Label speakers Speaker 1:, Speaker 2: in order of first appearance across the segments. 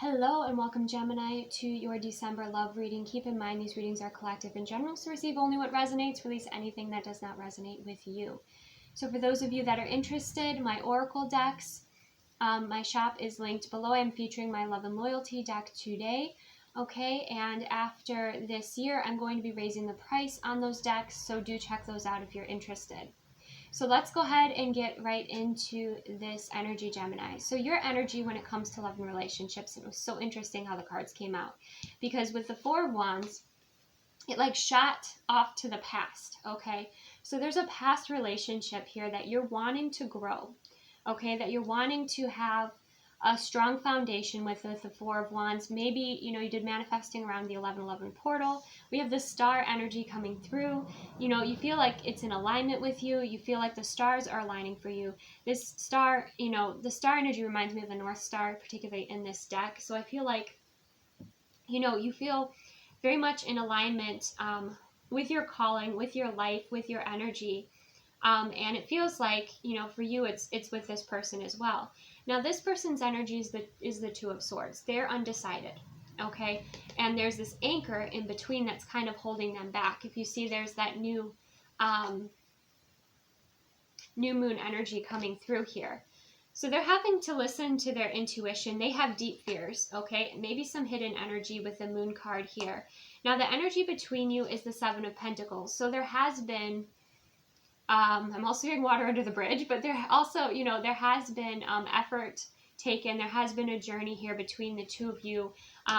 Speaker 1: Hello and welcome, Gemini, to your December love reading. Keep in mind these readings are collective and general, so receive only what resonates, release anything that does not resonate with you. So for those of you that are interested, my Oracle decks, my shop is linked below. I'm featuring my Love and Loyalty deck today. Okay, and after this year, I'm going to be raising the price on those decks, so do check those out if you're interested. So let's go ahead and get right into this energy, Gemini. So your energy when it comes to love and relationships, it was so interesting how the cards came out. Because with the Four of Wands, it like shot off to the past, okay? So there's a past relationship here that you're wanting to grow, okay? That you're wanting to have a strong foundation with the Four of Wands. Maybe, you did manifesting around the 1111 portal. We have the star energy coming through. You feel like it's in alignment with you. You feel like the stars are aligning for you. This star, the star energy reminds me of the North Star, particularly in this deck. So I feel like, you feel very much in alignment with your calling, with your life, with your energy. And it feels like, for you, it's with this person as well. Now, this person's energy is the Two of Swords. They're undecided, okay? And there's this anchor in between that's kind of holding them back. If you see, there's that new moon energy coming through here. So they're having to listen to their intuition. They have deep fears, okay? Maybe some hidden energy with the moon card here. Now, the energy between you is the Seven of Pentacles. So there has been... I'm also hearing water under the bridge, but there also, there has been effort taken. There has been a journey here between the two of you.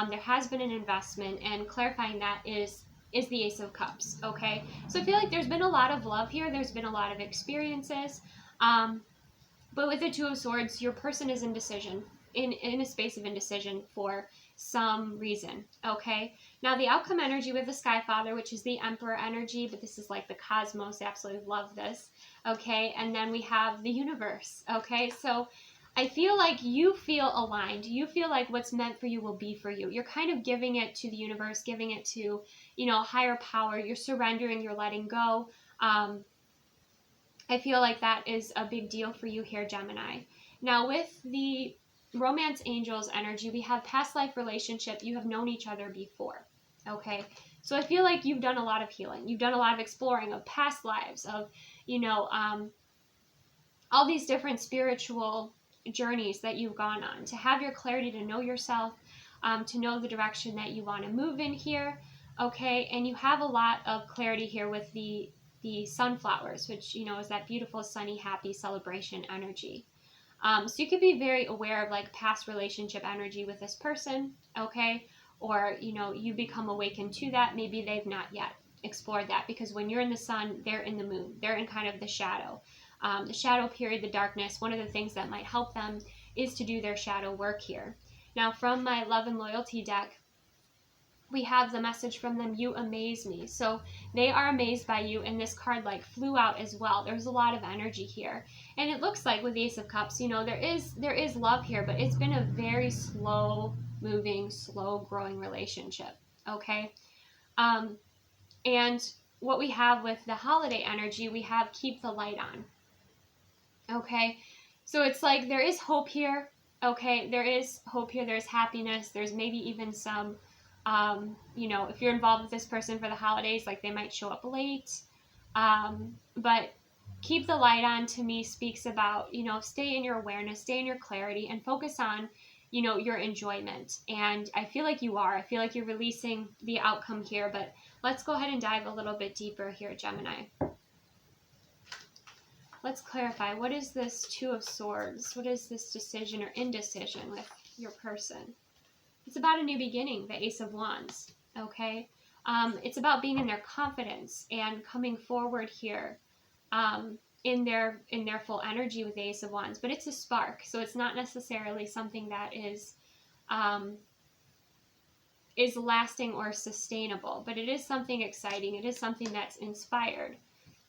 Speaker 1: There has been an investment, and clarifying that is the Ace of Cups, okay? So I feel like there's been a lot of love here. There's been a lot of experiences. But with the Two of Swords, your person is in a space of indecision for some reason, okay? Now, the outcome energy with the Sky Father, which is the Emperor energy, but this is like the cosmos. I absolutely love this, okay? And then we have the universe, okay? So I feel like you feel aligned. You feel like what's meant for you will be for you. You're kind of giving it to the universe, giving it to, higher power. You're surrendering, you're letting go. I feel like that is a big deal for you here, Gemini. Now, with the Romance Angels energy, we have past life relationship. You have known each other before, okay? So I feel like you've done a lot of healing. You've done a lot of exploring of past lives, of, all these different spiritual journeys that you've gone on, to have your clarity, to know yourself, to know the direction that you want to move in here, okay? And you have a lot of clarity here with the sunflowers, which, is that beautiful, sunny, happy celebration energy. So you could be very aware of like past relationship energy with this person, okay? Or, you become awakened to that. Maybe they've not yet explored that, because when you're in the sun, they're in the moon. They're in kind of the shadow period, the darkness. One of the things that might help them is to do their shadow work here. Now, from my Love and Loyalty deck, we have the message from them, you amaze me. So they are amazed by you, and this card like flew out as well. There's a lot of energy here. And it looks like with the Ace of Cups, there is love here, but it's been a very slow moving, slow growing relationship, okay? And what we have with the holiday energy, we have keep the light on, okay? So it's like there is hope here, okay? There is hope here, there's happiness, there's maybe even some if you're involved with this person for the holidays, like they might show up late, but keep the light on to me speaks about, stay in your awareness, stay in your clarity, and focus on, your enjoyment. And I feel like you are. I feel like you're releasing the outcome here, but let's go ahead and dive a little bit deeper here, Gemini. Let's clarify, what is this Two of Swords? What is this decision or indecision with your person? It's about a new beginning, the Ace of Wands, okay? It's about being in their confidence and coming forward here in their full energy with the Ace of Wands. But it's a spark, so it's not necessarily something that is lasting or sustainable. But it is something exciting. It is something that's inspired.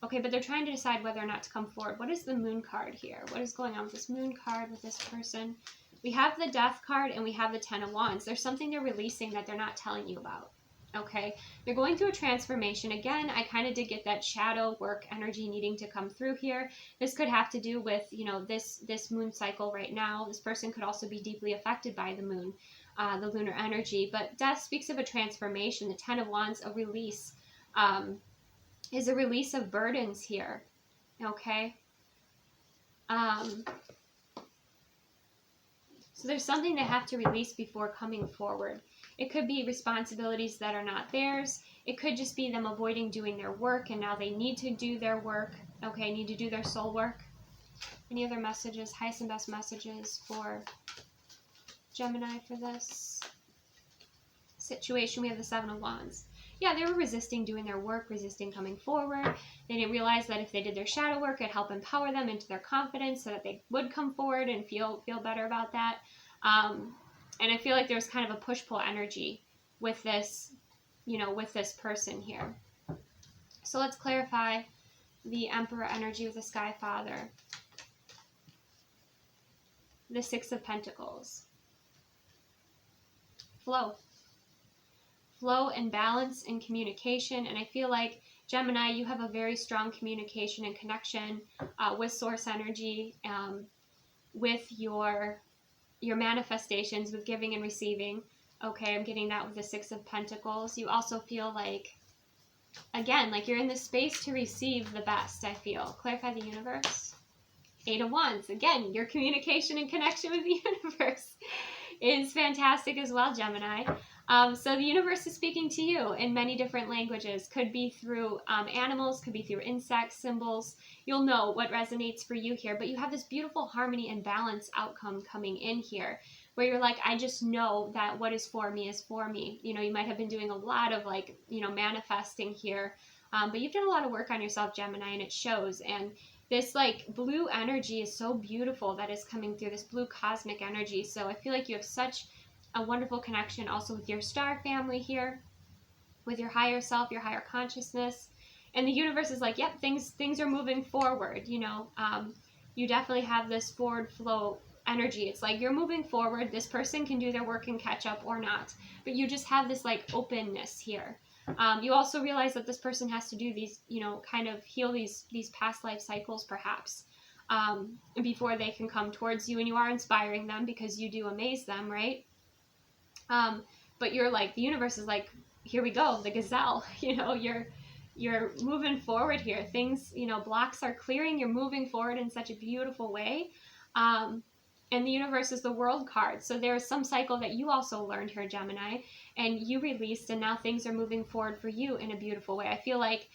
Speaker 1: Okay, but they're trying to decide whether or not to come forward. What is the Moon card here? What is going on with this Moon card with this person? We have the Death card and we have the Ten of Wands. There's something they're releasing that they're not telling you about. Okay, they're going through a transformation. Again, I kind of did get that shadow work energy needing to come through here. This could have to do with, you know, this moon cycle right now. This person could also be deeply affected by the moon, the lunar energy. But death speaks of a transformation. The Ten of Wands, a release, is a release of burdens here. Okay. So there's something they have to release before coming forward. It could be responsibilities that are not theirs. It could just be them avoiding doing their work, and now they need to do their work. Okay, need to do their soul work. Any other messages, highest and best messages for Gemini for this situation? We have the Seven of Wands. Yeah, they were resisting doing their work, resisting coming forward. They didn't realize that if they did their shadow work, it'd help empower them into their confidence so that they would come forward and feel better about that. And I feel like there's kind of a push-pull energy with this, you know, with this person here. So let's clarify the Emperor energy with the Sky Father. The Six of Pentacles. Flow. Flow and balance and communication. And I feel like, Gemini, you have a very strong communication and connection with source energy, with your manifestations, with giving and receiving. Okay, I'm getting that with the Six of Pentacles. You also feel like, again, like you're in the space to receive the best, I feel. Clarify the universe. Eight of Wands. Again, your communication and connection with the universe is fantastic as well, Gemini. So the universe is speaking to you in many different languages. Could be through animals, could be through insects, symbols. You'll know what resonates for you here. But you have this beautiful harmony and balance outcome coming in here, where you're like, I just know that what is for me is for me. You know, you might have been doing a lot of, like, you know, manifesting here. But you've done a lot of work on yourself, Gemini, and it shows. And this, like, blue energy is so beautiful that is coming through, this blue cosmic energy. So I feel like you have such a wonderful connection also with your star family here, with your higher self, your higher consciousness. And the universe is like, yep, things are moving forward. You know, you definitely have this forward flow energy. It's like you're moving forward. This person can do their work and catch up or not, but you just have this, like, openness here. You also realize that this person has to do these, you know, kind of heal these past life cycles perhaps, before they can come towards you. And you are inspiring them because you do amaze them, right? But you're like, the universe is like, here we go, the gazelle, you know, you're moving forward here. Things, you know, blocks are clearing. You're moving forward in such a beautiful way. And the universe is the World card. So there's some cycle that you also learned here, Gemini, and you released, and now things are moving forward for you in a beautiful way. I feel like,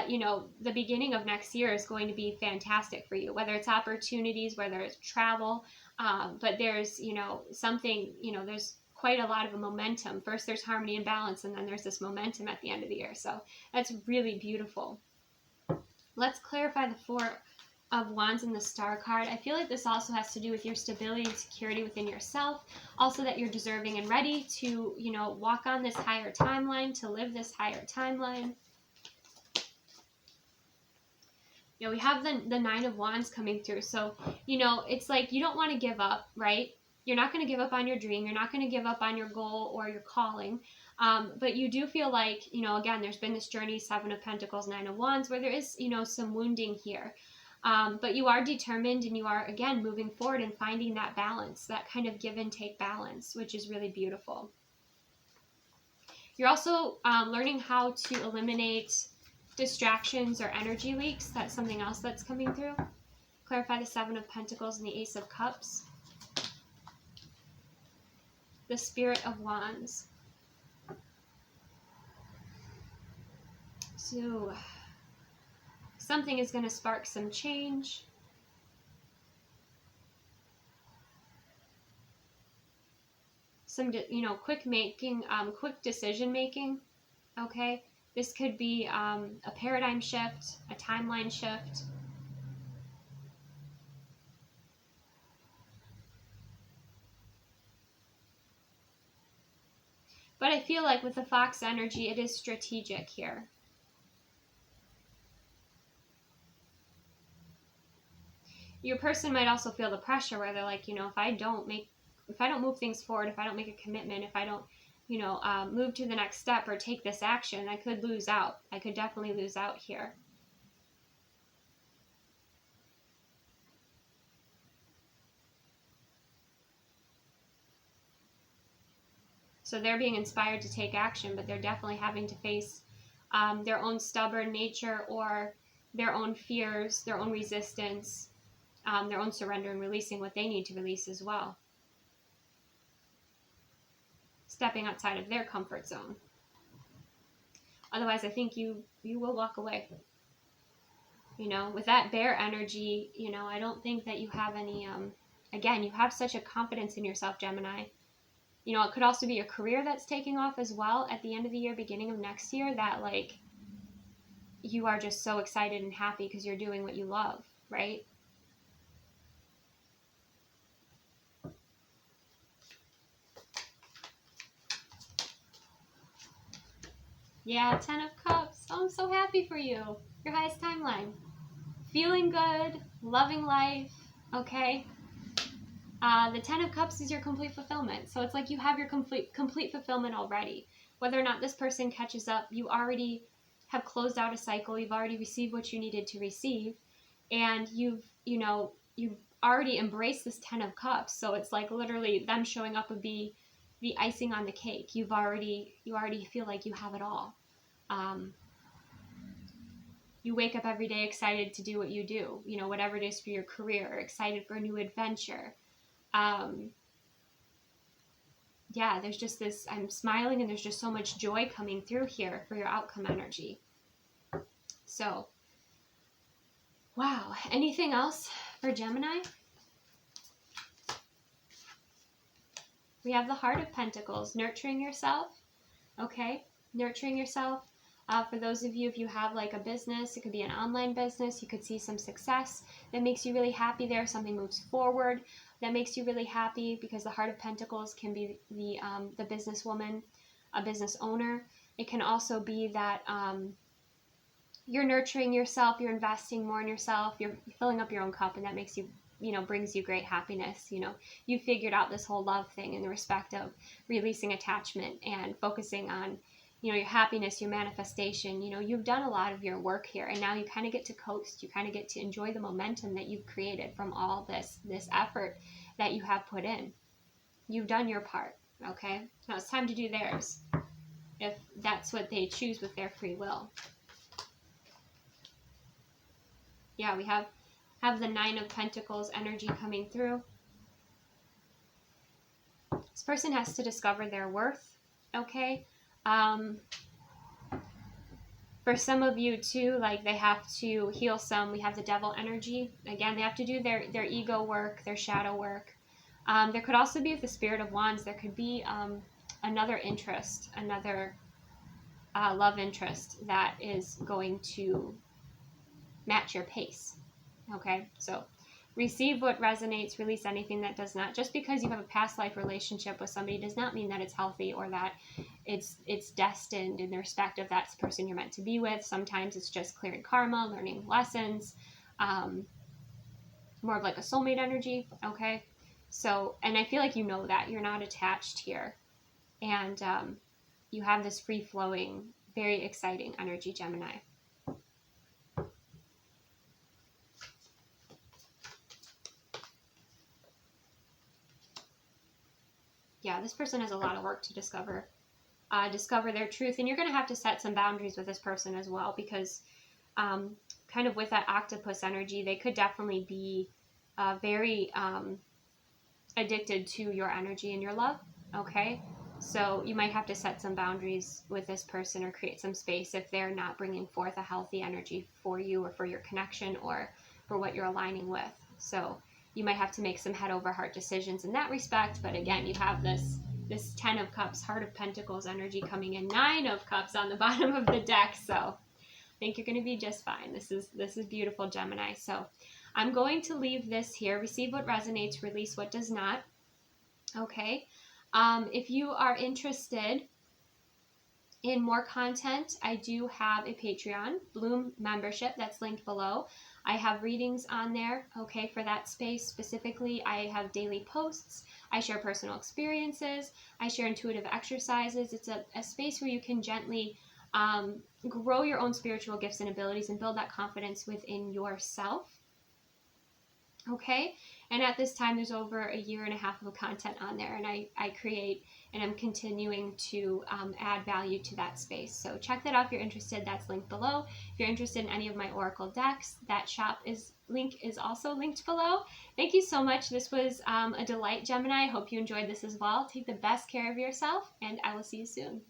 Speaker 1: you know, the beginning of next year is going to be fantastic for you, whether it's opportunities, whether it's travel, but there's, you know, something, you know, there's quite a lot of a momentum. First there's harmony and balance, and then there's this momentum at the end of the year. So that's really beautiful. Let's clarify the Four of Wands in the Star card. I feel like this also has to do with your stability and security within yourself. Also that you're deserving and ready to, you know, walk on this higher timeline, to live this higher timeline. You know, we have the Nine of Wands coming through. So, you know, it's like you don't want to give up, right? You're not going to give up on your dream. You're not going to give up on your goal or your calling. But you do feel like, you know, again, there's been this journey, Seven of Pentacles, Nine of Wands, where there is, you know, some wounding here. But you are determined, and you are, again, moving forward and finding that balance, that kind of give and take balance, which is really beautiful. You're also learning how to eliminate distractions or energy leaks. That's something else that's coming through. Clarify the Seven of Pentacles and the Ace of Cups. The Spirit of Wands. So something is going to spark some change. Some, you know, quick decision making. Okay, this could be a paradigm shift, a timeline shift. But I feel like with the Fox energy, it is strategic here. Your person might also feel the pressure where they're like, you know, if I don't move things forward, if I don't make a commitment, if I don't move to the next step or take this action, I could lose out. I could definitely lose out here. So they're being inspired to take action, but they're definitely having to face their own stubborn nature or their own fears, their own resistance, their own surrender, and releasing what they need to release as well. Stepping outside of their comfort zone. Otherwise, I think you will walk away. With that bear energy, I don't think that you have any, again, you have such a confidence in yourself, Gemini. It could also be a career that's taking off as well at the end of the year, beginning of next year, that like you are just so excited and happy because you're doing what you love, right? Yeah, 10 of Cups. Oh, I'm so happy for you. Your highest timeline. Feeling good, loving life, okay? The 10 of Cups is your complete fulfillment. So it's like you have your complete fulfillment already. Whether or not this person catches up, you already have closed out a cycle. You've already received what you needed to receive. And you've already embraced this 10 of Cups. So it's like literally them showing up would be the icing on the cake. You already feel like you have it all. You wake up every day excited to do what you do, whatever it is for your career, excited for a new adventure. Yeah, there's just this, I'm smiling and there's just so much joy coming through here for your outcome energy. So, wow. Anything else for Gemini? We have the Heart of Pentacles, nurturing yourself. Okay, nurturing yourself. For those of you, if you have like a business, it could be an online business, you could see some success that makes you really happy there. Something moves forward that makes you really happy, because the Heart of Pentacles can be the businesswoman, a business owner. It can also be that you're nurturing yourself, you're investing more in yourself, you're filling up your own cup, and that makes you, brings you great happiness. You figured out this whole love thing in the respect of releasing attachment and focusing on your happiness, your manifestation. You've done a lot of your work here, and now you kind of get to coast. You kind of get to enjoy the momentum that you've created from all this effort that you have put in. You've done your part, okay? Now it's time to do theirs, if that's what they choose with their free will. Yeah, we have the 9 of Pentacles energy coming through. This person has to discover their worth, okay? For some of you too, like they have to heal some. We have the Devil energy. Again, they have to do their ego work, their shadow work. There could also be with the Spirit of Wands, there could be another interest, another love interest that is going to match your pace. Okay, so receive what resonates, release anything that does not. Just because you have a past life relationship with somebody does not mean that it's healthy or that it's destined in the respect of that's the person you're meant to be with. Sometimes it's just clearing karma, learning lessons, more of like a soulmate energy, okay? So, and I feel like that you're not attached here, and you have this free-flowing, very exciting energy, Gemini. Yeah, this person has a lot of work to discover their truth, and you're going to have to set some boundaries with this person as well, because kind of with that octopus energy, they could definitely be very addicted to your energy and your love, okay? So you might have to set some boundaries with this person or create some space if they're not bringing forth a healthy energy for you or for your connection or for what you're aligning with. So you might have to make some head over heart decisions in that respect. But again, you have this 10 of Cups, Heart of Pentacles energy coming in, 9 of Cups on the bottom of the deck. So I think you're going to be just fine. This is beautiful, Gemini. So I'm going to leave this here. Receive what resonates, release what does not. Okay. If you are interested in more content, I do have a Patreon, Bloom membership, that's linked below. I have readings on there, okay, for that space specifically. I have daily posts. I share personal experiences. I share intuitive exercises. It's a space where you can gently grow your own spiritual gifts and abilities and build that confidence within yourself. Okay, and at this time there's over 1.5 years of content on there, and I create and I'm continuing to add value to that space. So check that out if you're interested. That's linked below. If you're interested in any of my oracle decks, that shop link is also linked below. Thank you so much. This was a delight, Gemini. I hope you enjoyed this as well. Take the best care of yourself, and I will see you soon.